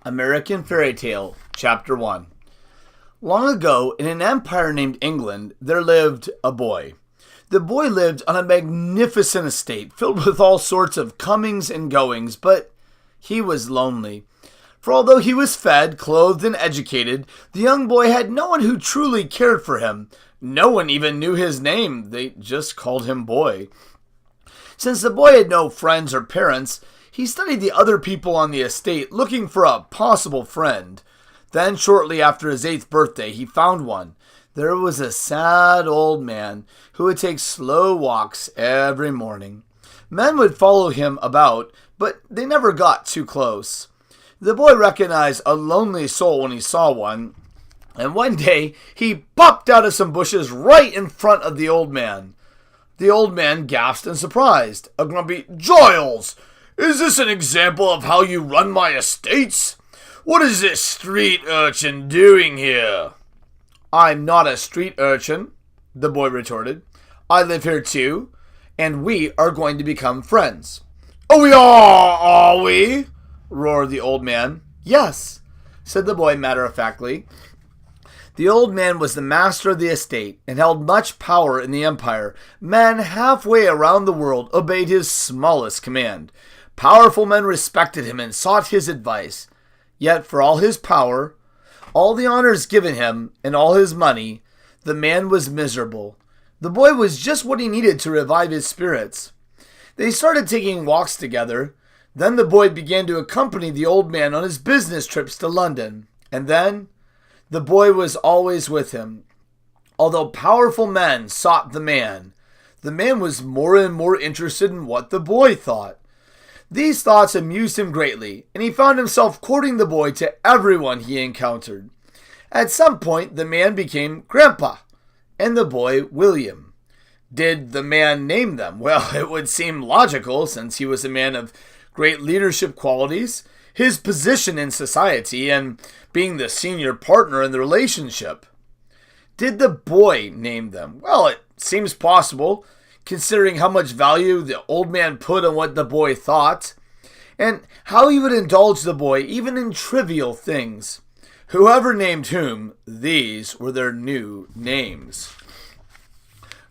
American Fairytale, Chapter 1. Long ago, in an empire named England, there lived a boy. The boy lived on a magnificent estate filled with all sorts of comings and goings, but he was lonely. For although he was fed, clothed, and educated, the young boy had no one who truly cared for him. No one even knew his name. They just called him Boy. Since the boy had no friends or parents, he studied the other people on the estate, looking for a possible friend. Then, shortly after his 8th birthday, he found one. There was a sad old man who would take slow walks every morning. Men would follow him about, but they never got too close. The boy recognized a lonely soul when he saw one, and one day he popped out of some bushes right in front of the old man. The old man gasped in surprise. A grumpy, "Giles! Is this an example of how you run my estates? What is this street urchin doing here?" "I'm not a street urchin," the boy retorted. "I live here too, and we are going to become friends." "Oh, we are we?" roared the old man. "Yes," said the boy matter-of-factly. The old man was the master of the estate and held much power in the empire. Men halfway around the world obeyed his smallest command. Powerful men respected him and sought his advice. Yet for all his power, all the honors given him, and all his money, the man was miserable. The boy was just what he needed to revive his spirits. They started taking walks together. Then the boy began to accompany the old man on his business trips to London. And then the boy was always with him. Although powerful men sought the man was more and more interested in what the boy thought. These thoughts amused him greatly, and he found himself courting the boy to everyone he encountered. At some point, the man became Grandpa, and the boy William. Did the man name them? Well, it would seem logical, since he was a man of great leadership qualities, his position in society, and being the senior partner in the relationship. Did the boy name them? Well, it seems possible, considering how much value the old man put on what the boy thought, and how he would indulge the boy even in trivial things. Whoever named whom, these were their new names.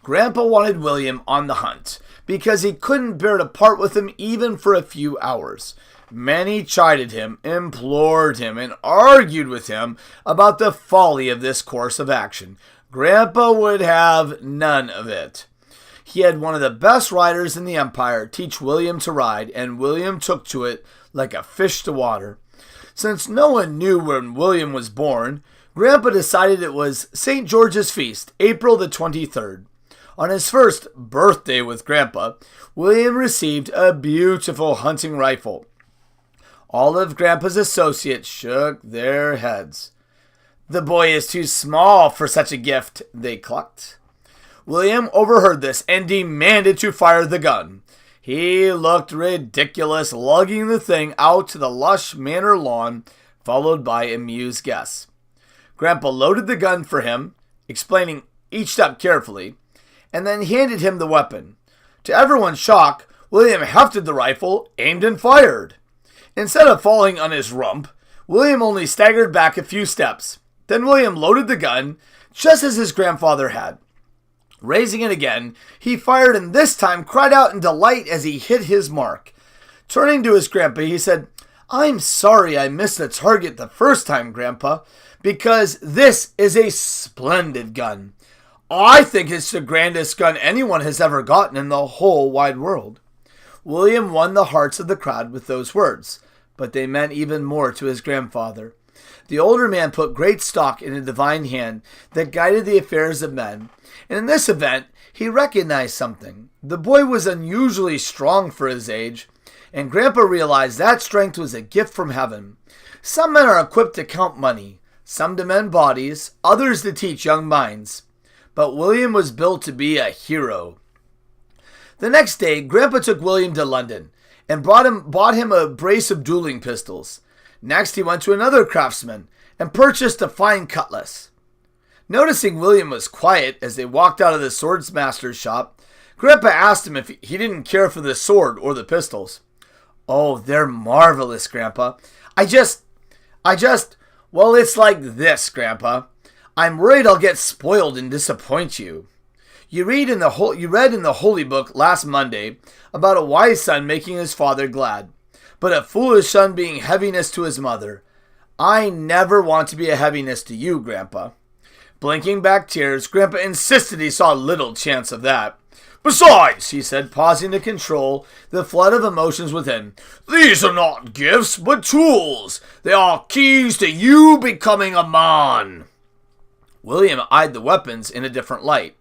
Grandpa wanted William on the hunt, because he couldn't bear to part with him even for a few hours. Many chided him, implored him, and argued with him about the folly of this course of action. Grandpa would have none of it. He had one of the best riders in the empire teach William to ride, and William took to it like a fish to water. Since no one knew when William was born, Grandpa decided it was St. George's Feast, April the 23rd. On his first birthday with Grandpa, William received a beautiful hunting rifle. All of Grandpa's associates shook their heads. "The boy is too small for such a gift," they clucked. William overheard this and demanded to fire the gun. He looked ridiculous, lugging the thing out to the lush manor lawn, followed by amused guests. Grandpa loaded the gun for him, explaining each step carefully, and then handed him the weapon. To everyone's shock, William hefted the rifle, aimed, and fired. Instead of falling on his rump, William only staggered back a few steps. Then William loaded the gun, just as his grandfather had. Raising it again, he fired and this time cried out in delight as he hit his mark. Turning to his grandpa, he said, "I'm sorry I missed the target the first time, Grandpa, because this is a splendid gun. I think it's the grandest gun anyone has ever gotten in the whole wide world." William won the hearts of the crowd with those words, but they meant even more to his grandfather. The older man put great stock in a divine hand that guided the affairs of men, and in this event, he recognized something. The boy was unusually strong for his age, and Grandpa realized that strength was a gift from heaven. Some men are equipped to count money, some to mend bodies, others to teach young minds. But William was built to be a hero. The next day, Grandpa took William to London and bought him a brace of dueling pistols. Next, he went to another craftsman and purchased a fine cutlass. Noticing William was quiet as they walked out of the swordsmaster's shop, Grandpa asked him if he didn't care for the sword or the pistols. "Oh, they're marvelous, Grandpa. Well, it's like this, Grandpa. I'm worried I'll get spoiled and disappoint you. You read in the Holy Book last Monday about a wise son making his father glad, but a foolish son being heaviness to his mother. I never want to be a heaviness to you, Grandpa. Blinking back tears, Grandpa insisted he saw little chance of that. Besides, he said, pausing to control the flood of emotions within, these are not gifts, but tools. They are keys to you becoming a man. William eyed the weapons in a different light.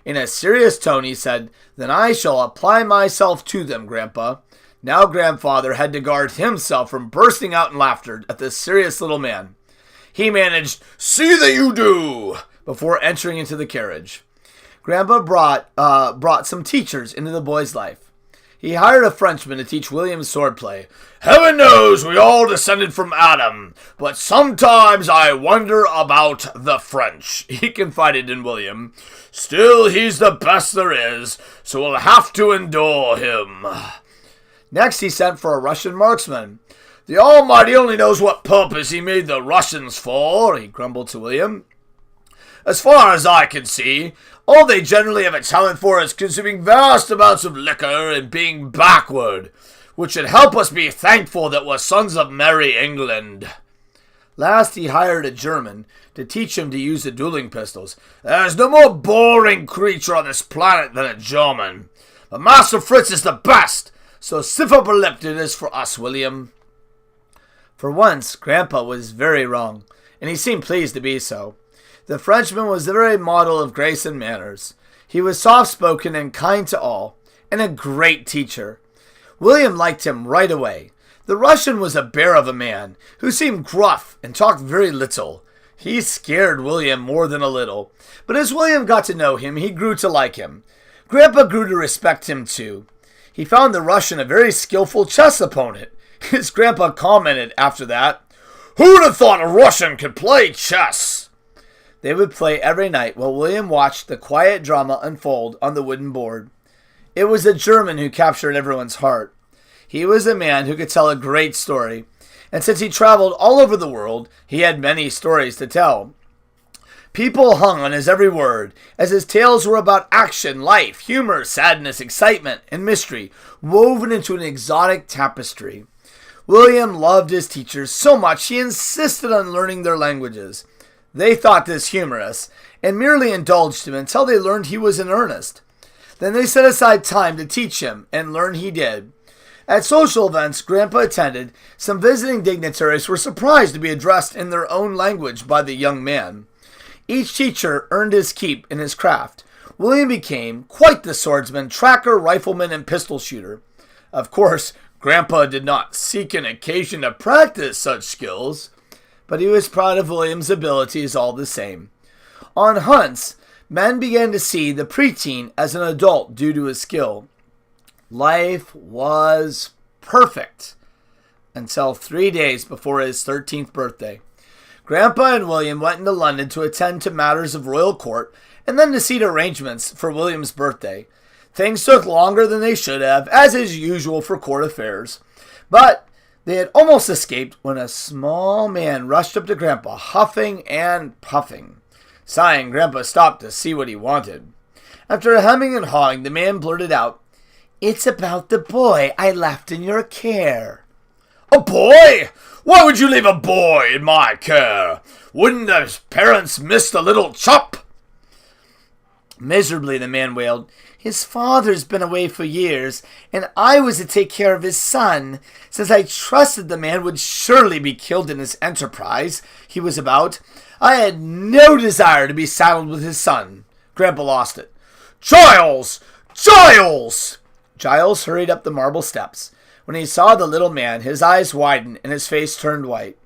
In a serious tone, he said, then I shall apply myself to them, Grandpa. Now Grandfather had to guard himself from bursting out in laughter at the serious little man. He managed, see that you do, before entering into the carriage. Grandpa brought some teachers into the boy's life. He hired a Frenchman to teach William swordplay. Heaven knows we all descended from Adam, but sometimes I wonder about the French, he confided in William. Still, he's the best there is, so we'll have to endure him. Next, he sent for a Russian marksman. The Almighty only knows what purpose he made the Russians for, he grumbled to William. As far as I can see, all they generally have a talent for is consuming vast amounts of liquor and being backward, which should help us be thankful that we're sons of merry England. Last, he hired a German to teach him to use the dueling pistols. There's no more boring creature on this planet than a German. But Master Fritz is the best, so stiff upper lipped it is for us, William. For once, Grandpa was very wrong, and he seemed pleased to be so. The Frenchman was the very model of grace and manners. He was soft-spoken and kind to all, and a great teacher. William liked him right away. The Russian was a bear of a man, who seemed gruff and talked very little. He scared William more than a little, but as William got to know him, he grew to like him. Grandpa grew to respect him too. He found the Russian a very skillful chess opponent. His grandpa commented after that, Who'd have thought a Russian could play chess? They would play every night while William watched the quiet drama unfold on the wooden board. It was the German who captured everyone's heart. He was a man who could tell a great story, and since he traveled all over the world, he had many stories to tell. People hung on his every word, as his tales were about action, life, humor, sadness, excitement, and mystery, woven into an exotic tapestry. William loved his teachers so much he insisted on learning their languages. They thought this humorous, and merely indulged him until they learned he was in earnest. Then they set aside time to teach him, and learn he did. At social events Grandpa attended, some visiting dignitaries were surprised to be addressed in their own language by the young man. Each teacher earned his keep in his craft. William became quite the swordsman, tracker, rifleman, and pistol shooter. Of course, Grandpa did not seek an occasion to practice such skills, but he was proud of William's abilities all the same. On hunts, men began to see the preteen as an adult due to his skill. Life was perfect until 3 days before his 13th birthday. Grandpa and William went into London to attend to matters of royal court and then to see to arrangements for William's birthday. Things took longer than they should have, as is usual for court affairs, but they had almost escaped when a small man rushed up to Grandpa, huffing and puffing. Sighing, Grandpa stopped to see what he wanted. After hemming and hawing, the man blurted out, "It's about the boy I left in your care." "A boy? Why would you leave a boy in my care? Wouldn't his parents miss the little chap?" Miserably, the man wailed, "His father's been away for years, and I was to take care of his son, since I trusted the man would surely be killed in his enterprise he was about. I had no desire to be saddled with his son." Grandpa lost it. "Giles! Giles!" Giles hurried up the marble steps. When he saw the little man, his eyes widened and his face turned white.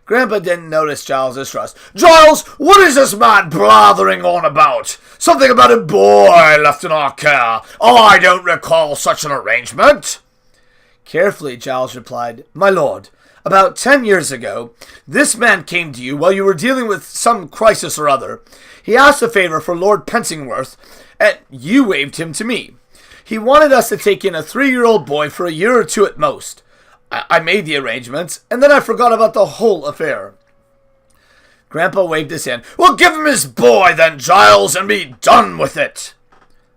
Grandpa didn't notice Giles' distress. "Giles, what is this man blathering on about? Something about a boy left in our care. I don't recall such an arrangement." Carefully, Giles replied, "My lord, about 10 years ago, this man came to you while you were dealing with some crisis or other. He asked a favor for Lord Pentsingworth, and you waived him to me. He wanted us to take in a 3-year-old boy for a year or two at most. I made the arrangements, and then I forgot about the whole affair." Grandpa waved his hand. "Well, give him his boy then, Giles, and be done with it."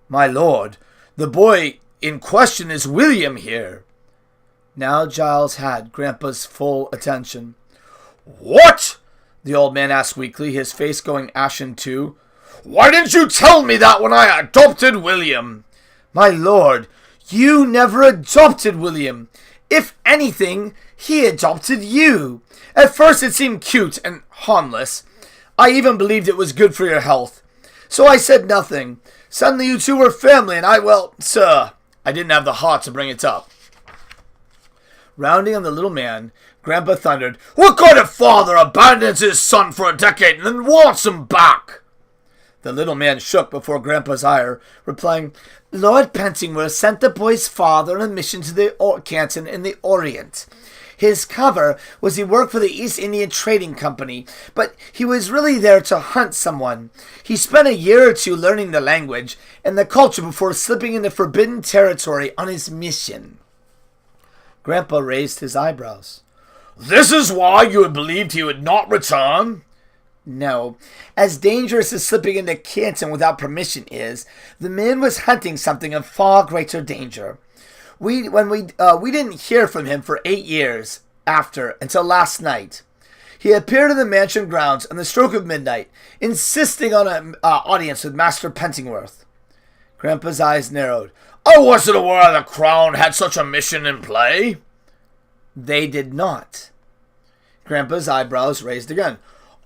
"My lord, the boy in question is William here." Now Giles had Grandpa's full attention. "What?" the old man asked weakly, his face going ashen too. "Why didn't you tell me that when I adopted William?" "My lord, you never adopted William. If anything, he adopted you. At first it seemed cute and harmless. I even believed it was good for your health. So I said nothing. Suddenly you two were family, and sir, I didn't have the heart to bring it up." Rounding on the little man, Grandpa thundered, "What kind of father abandons his son for a decade and then wants him back?" The little man shook before Grandpa's ire, replying, "Lord Pentingworth sent the boy's father on a mission to the Canton in the Orient. His cover was he worked for the East India Trading Company, but he was really there to hunt someone. He spent a year or two learning the language and the culture before slipping into forbidden territory on his mission." Grandpa raised his eyebrows. "This is why you had believed he would not return?" "No. As dangerous as slipping into Canton without permission is, the man was hunting something of far greater danger. We didn't hear from him for 8 years after, until last night. He appeared in the mansion grounds on the stroke of midnight, insisting on an audience with Master Pentingworth." Grandpa's eyes narrowed. "I wasn't aware the Crown had such a mission in play." "They did not." Grandpa's eyebrows raised again.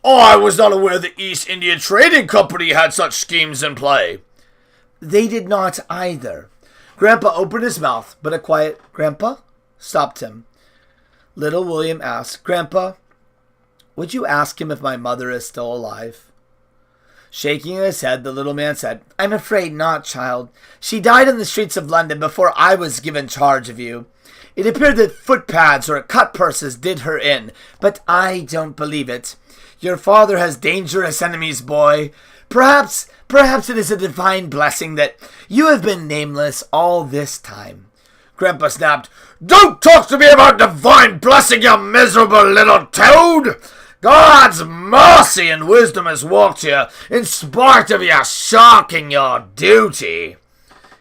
"I was not aware the East India Trading Company had such schemes in play." "They did not either." Grandpa opened his mouth, but a quiet "Grandpa" stopped him. Little William asked, "Grandpa, would you ask him if my mother is still alive?" Shaking his head, the little man said, "I'm afraid not, child. She died in the streets of London before I was given charge of you. It appeared that footpads or cut purses did her in, but I don't believe it. Your father has dangerous enemies, boy. Perhaps it is a divine blessing that you have been nameless all this time." Grandpa snapped, "Don't talk to me about divine blessing, you miserable little toad! God's mercy and wisdom has walked here, in spite of your shirking your duty."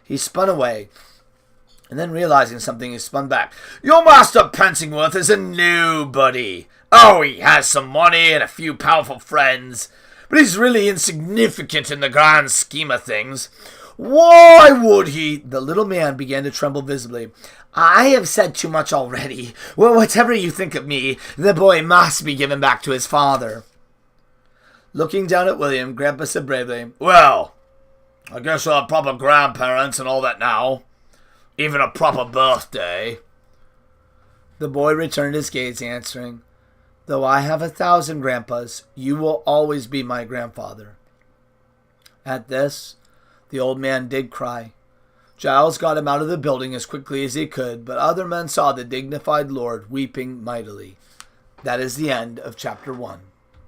He spun away, and then realizing something, he spun back. "Your Master Pentingworth is a nobody. Oh, he has some money and a few powerful friends, but he's really insignificant in the grand scheme of things. Why would he—" The little man began to tremble visibly. "I have said too much already. Well, whatever you think of me, the boy must be given back to his father." Looking down at William, Grandpa said bravely, "Well, I guess I'll have proper grandparents and all that now. Even a proper birthday." The boy returned his gaze, answering, "Though I have 1,000 grandpas, you will always be my grandfather." At this, the old man did cry. Giles got him out of the building as quickly as he could, but other men saw the dignified lord weeping mightily. That is the end of chapter 1.